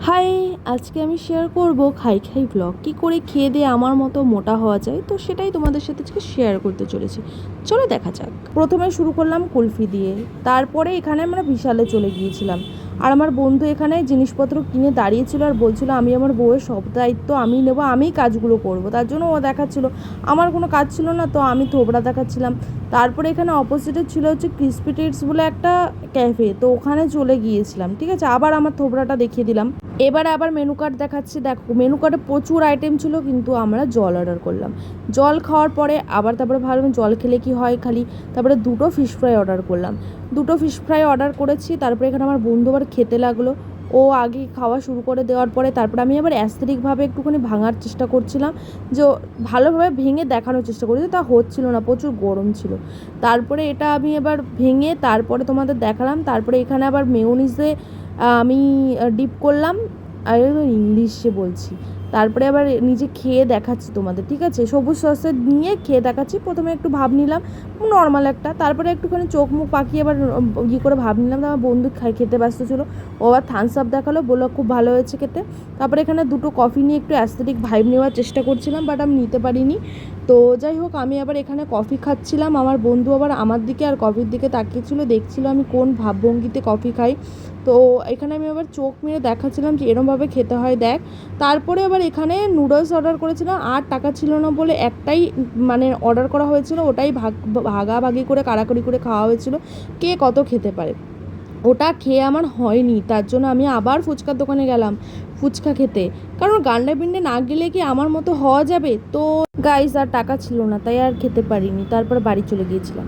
High, আজকে আমি share করব খাই খাই ব্লগ কী করে খেয়ে দিয়ে আমার মতো মোটা হওয়া যায়। তো সেটাই তোমাদের সাথে আজকে শেয়ার করতে চলেছি। চলো দেখা যাক। প্রথমে শুরু করলাম কুলফি দিয়ে, তারপরে এখানে আমরা বিশালে চলে গিয়েছিলাম। আর আমার বন্ধু এখানে জিনিসপত্র কিনে দাঁড়িয়েছিল আর বলছিল আমি আমার বউয়ের সব দায়িত্ব আমি নেবো, আমিই কাজগুলো করব। তার জন্য ও দেখাচ্ছিল, আমার কোনো কাজ ছিল না, তো আমি থোবড়া দেখাচ্ছিলাম। তারপরে এখানে অপোজিটে ছিল হচ্ছে ক্রিসপি টিটস বলে একটা ক্যাফে, তো ওখানে চলে গিয়েছিলাম। ঠিক আছে, আবার আমার থোবড়াটা দেখিয়ে দিলাম। এবারে আবার মেনু কার্ড দেখাচ্ছি, দেখো মেনু কার্ডে প্রচুর আইটেম ছিল, কিন্তু আমরা জল অর্ডার করলাম। জল খাওয়ার পরে তারপরে ভাবলাম জল খেলে কি হয় খালি, তারপরে দুটো ফিশ ফ্রাই অর্ডার করলাম। দুটো ফিশ ফ্রাই অর্ডার করেছি, তারপরে এখানে আমার বন্ধু আবার খেতে লাগলো। ও আগে খাওয়া শুরু করে দেওয়ার পরে তারপরে আমি আবার অ্যাস্থেটিকভাবে একটুখানি ভাঙার চেষ্টা করছিলাম, যে ভালোভাবে ভেঙে দেখানোর চেষ্টা করেছি, তা হচ্ছিল না, প্রচুর গরম ছিল। তারপরে এটা আমি এবার ভেঙে তারপরে তোমাদের দেখালাম। তারপরে এখানে আবার মেয়োনিজে আমি ডিপ করলাম, আর ইংলিশে বলছি। তারপরে আবার নিজে খেয়ে দেখাচ্ছি তোমাদের, ঠিক আছে, সবুজ সসে নিয়ে খেয়ে দেখাচ্ছি। প্রথমে একটু ভাব নিলাম নর্মাল একটা, তারপরে একটুখানি চোখ মুখ পাকিয়ে আবার করে ভাব নিলাম। আমার বন্ধু খেতে ব্যস্ত ছিল, ও আবার থামস আপ দেখালো, বললো খুব ভালো হয়েছে খেতে। তারপরে এখানে দুটো কফি নিয়ে একটু অ্যাস্থেটিক ভাইব নেওয়ার চেষ্টা করছিলাম, বাট আমি নিতে পারিনি। তো যাই হোক, আমি আবার এখানে কফি খাচ্ছিলাম, আমার বন্ধু আবার আমার দিকে আর কফির দিকে তাকিয়েছিল, দেখছিল আমি কোন ভাবভঙ্গিতে কফি খাই। তো এখানে আমি আবার চোখ মেরে দেখাচ্ছিলাম যে এরমভাবে খেতে হয় দেখ। তারপরে আবার এখানে নুডলস অর্ডার করেছিলাম, আর টাকা ছিল না বলে একটাই অর্ডার করা হয়েছিল, ওটাই ভাগাভাগি করে কাড়াকাড়ি করে খাওয়া হয়েছিল, কে কত খেতে পারে। ওটা খেয়ে আমার হয়নি, তার জন্য আমি আবার ফুচকার দোকানে গেলাম ফুচকা খেতে, কারণ গান্ডা পিন্ডে না গেলে কি আমার মতো হওয়া যাবে। তো গাইস আর টাকা ছিল না, তাই আর খেতে পারিনি, তারপর বাড়ি চলে গিয়েছিলাম।